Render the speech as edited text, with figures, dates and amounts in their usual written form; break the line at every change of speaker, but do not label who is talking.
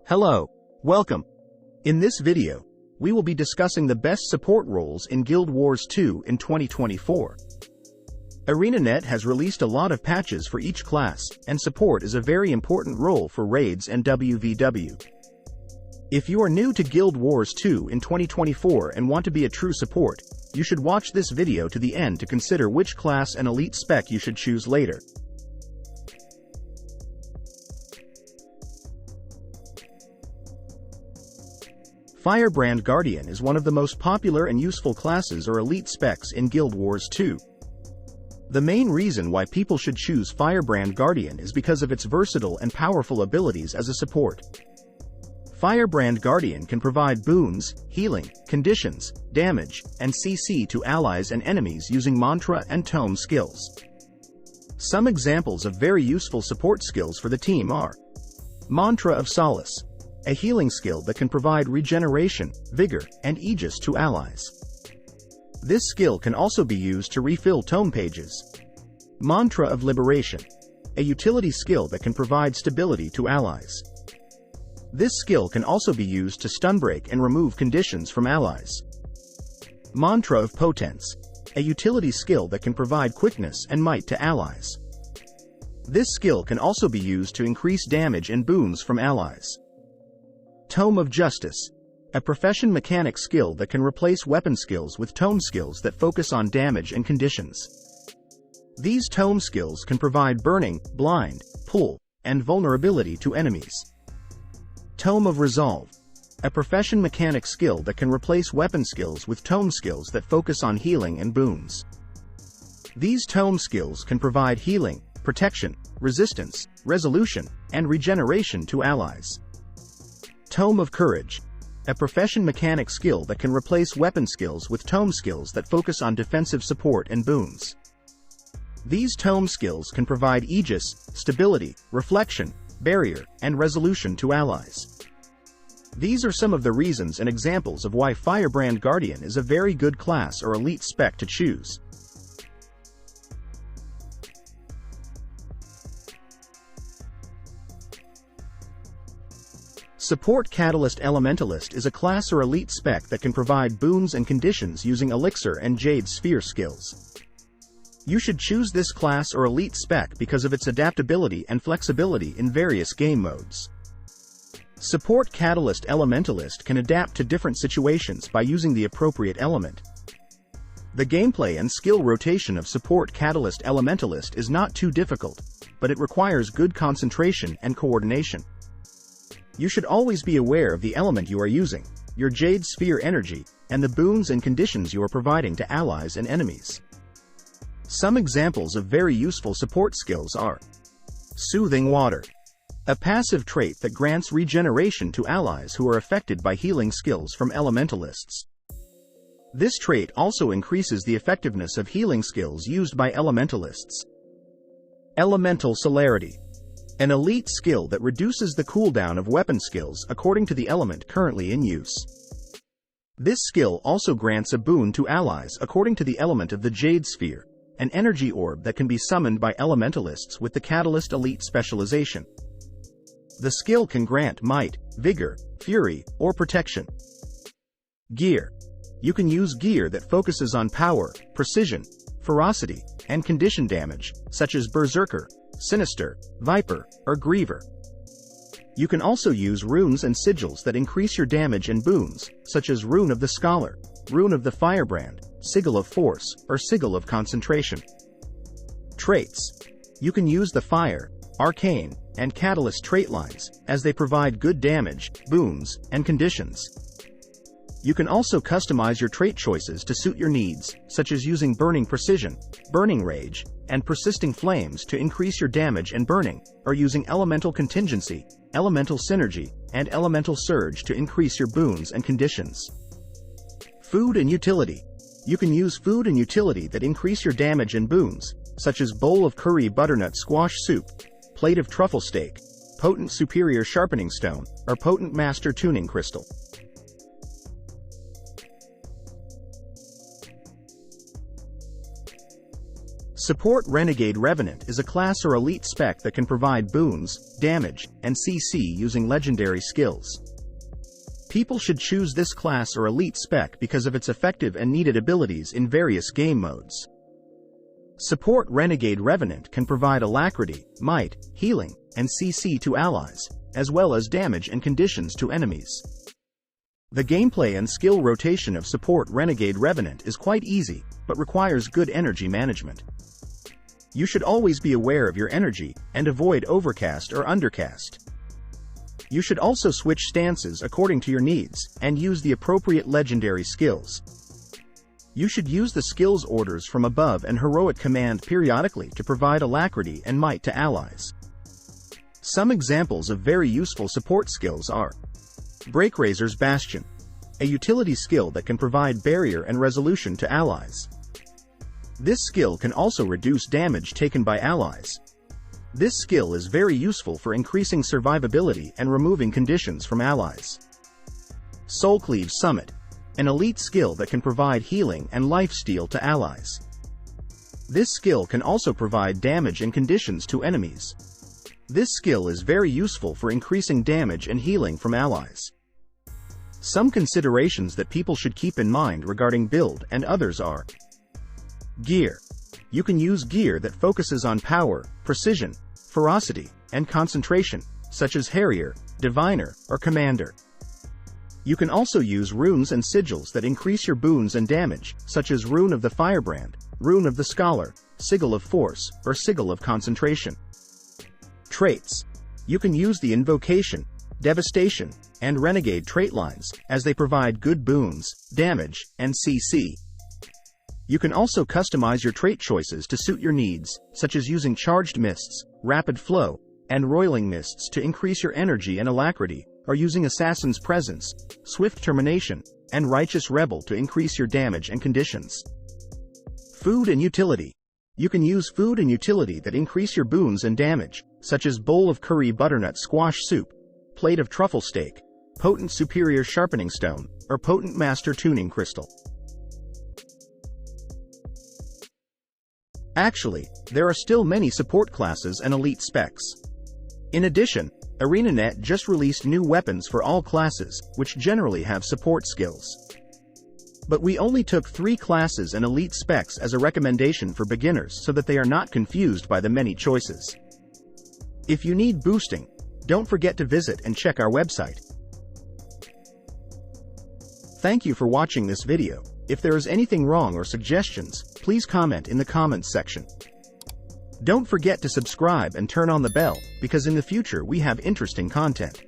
Hello. Welcome. In this video, we will be discussing the best support roles in Guild Wars 2 in 2024. ArenaNet has released a lot of patches for each class, and support is a very important role for raids and WVW. If you are new to Guild Wars 2 in 2024 and want to be a true support, you should watch this video to the end to consider which class and elite spec you should choose later. Firebrand Guardian is one of the most popular and useful classes or elite specs in Guild Wars 2. The main reason why people should choose Firebrand Guardian is because of its versatile and powerful abilities as a support. Firebrand Guardian can provide boons, healing, conditions, damage, and CC to allies and enemies using mantra and tome skills. Some examples of very useful support skills for the team are Mantra of Solace, a healing skill that can provide regeneration, vigor, and aegis to allies. This skill can also be used to refill tome pages. Mantra of Liberation, a utility skill that can provide stability to allies. This skill can also be used to stunbreak and remove conditions from allies. Mantra of Potence, a utility skill that can provide quickness and might to allies. This skill can also be used to increase damage and boons from allies. Tome of Justice, a profession mechanic skill that can replace weapon skills with tome skills that focus on damage and conditions. These tome skills can provide burning, blind, pull, and vulnerability to enemies. Tome of Resolve, a profession mechanic skill that can replace weapon skills with tome skills that focus on healing and boons. These tome skills can provide healing, protection, resistance, resolution, and regeneration to allies. Tome of Courage, a profession mechanic skill that can replace weapon skills with tome skills that focus on defensive support and boons. These tome skills can provide aegis, stability, reflection, barrier, and resolution to allies. These are some of the reasons and examples of why Firebrand Guardian is a very good class or elite spec to choose. Support Catalyst Elementalist is a class or elite spec that can provide boons and conditions using Elixir and Jade Sphere skills. You should choose this class or elite spec because of its adaptability and flexibility in various game modes. Support Catalyst Elementalist can adapt to different situations by using the appropriate element. The gameplay and skill rotation of Support Catalyst Elementalist is not too difficult, but it requires good concentration and coordination. You should always be aware of the element you are using, your Jade Sphere energy, and the boons and conditions you are providing to allies and enemies. Some examples of very useful support skills are Soothing Water, a passive trait that grants regeneration to allies who are affected by healing skills from elementalists. This trait also increases the effectiveness of healing skills used by elementalists. Elemental Celerity, an elite skill that reduces the cooldown of weapon skills according to the element currently in use. This skill also grants a boon to allies according to the element of the Jade Sphere, an energy orb that can be summoned by elementalists with the Catalyst Elite specialization. The skill can grant might, vigor, fury, or protection. Gear. You can use gear that focuses on power, precision, ferocity, and condition damage, such as Berserker, Sinister, Viper, or Griever. You can also use runes and sigils that increase your damage and boons, such as Rune of the Scholar, Rune of the Firebrand, Sigil of Force, or Sigil of Concentration. Traits. You can use the Fire, Arcane, and Catalyst trait lines, as they provide good damage, boons, and conditions. You can also customize your trait choices to suit your needs, such as using Burning Precision, Burning Rage, and Persisting Flames to increase your damage and burning, or using Elemental Contingency, Elemental Synergy, and Elemental Surge to increase your boons and conditions. Food and Utility. You can use food and utility that increase your damage and boons, such as Bowl of Curry Butternut Squash Soup, Plate of Truffle Steak, Potent Superior Sharpening Stone, or Potent Master Tuning Crystal. Support Renegade Revenant is a class or elite spec that can provide boons, damage, and CC using legendary skills. People should choose this class or elite spec because of its effective and needed abilities in various game modes. Support Renegade Revenant can provide alacrity, might, healing, and CC to allies, as well as damage and conditions to enemies. The gameplay and skill rotation of Support Renegade Revenant is quite easy, but requires good energy management. You should always be aware of your energy, and avoid overcast or undercast. You should also switch stances according to your needs, and use the appropriate legendary skills. You should use the skills orders from above and heroic command periodically to provide alacrity and might to allies. Some examples of very useful support skills are Breakrazor's Bastion, a utility skill that can provide barrier and resolution to allies. This skill can also reduce damage taken by allies. This skill is very useful for increasing survivability and removing conditions from allies. Soulcleave's Summit, an elite skill that can provide healing and lifesteal to allies. This skill can also provide damage and conditions to enemies. This skill is very useful for increasing damage and healing from allies. Some considerations that people should keep in mind regarding build and others are Gear. You can use gear that focuses on power, precision, ferocity, and concentration, such as Harrier, Diviner, or Commander. You can also use runes and sigils that increase your boons and damage, such as Rune of the Firebrand, Rune of the Scholar, Sigil of Force, or Sigil of Concentration. Traits. You can use the Invocation, Devastation, and Renegade trait lines, as they provide good boons, damage, and CC. You can also customize your trait choices to suit your needs, such as using Charged Mists, Rapid Flow, and Roiling Mists to increase your energy and alacrity, or using Assassin's Presence, Swift Termination, and Righteous Rebel to increase your damage and conditions. Food and Utility. You can use food and utility that increase your boons and damage, such as Bowl of Curry Butternut Squash Soup, Plate of Truffle Steak, Potent Superior Sharpening Stone, or Potent Master Tuning Crystal. Actually, there are still many support classes and elite specs. In addition, ArenaNet just released new weapons for all classes, which generally have support skills. But we only took 3 classes and elite specs as a recommendation for beginners so that they are not confused by the many choices. If you need boosting, don't forget to visit and check our website. Thank you for watching this video. If there is anything wrong or suggestions, please comment in the comments section. Don't forget to subscribe and turn on the bell, because in the future we have interesting content.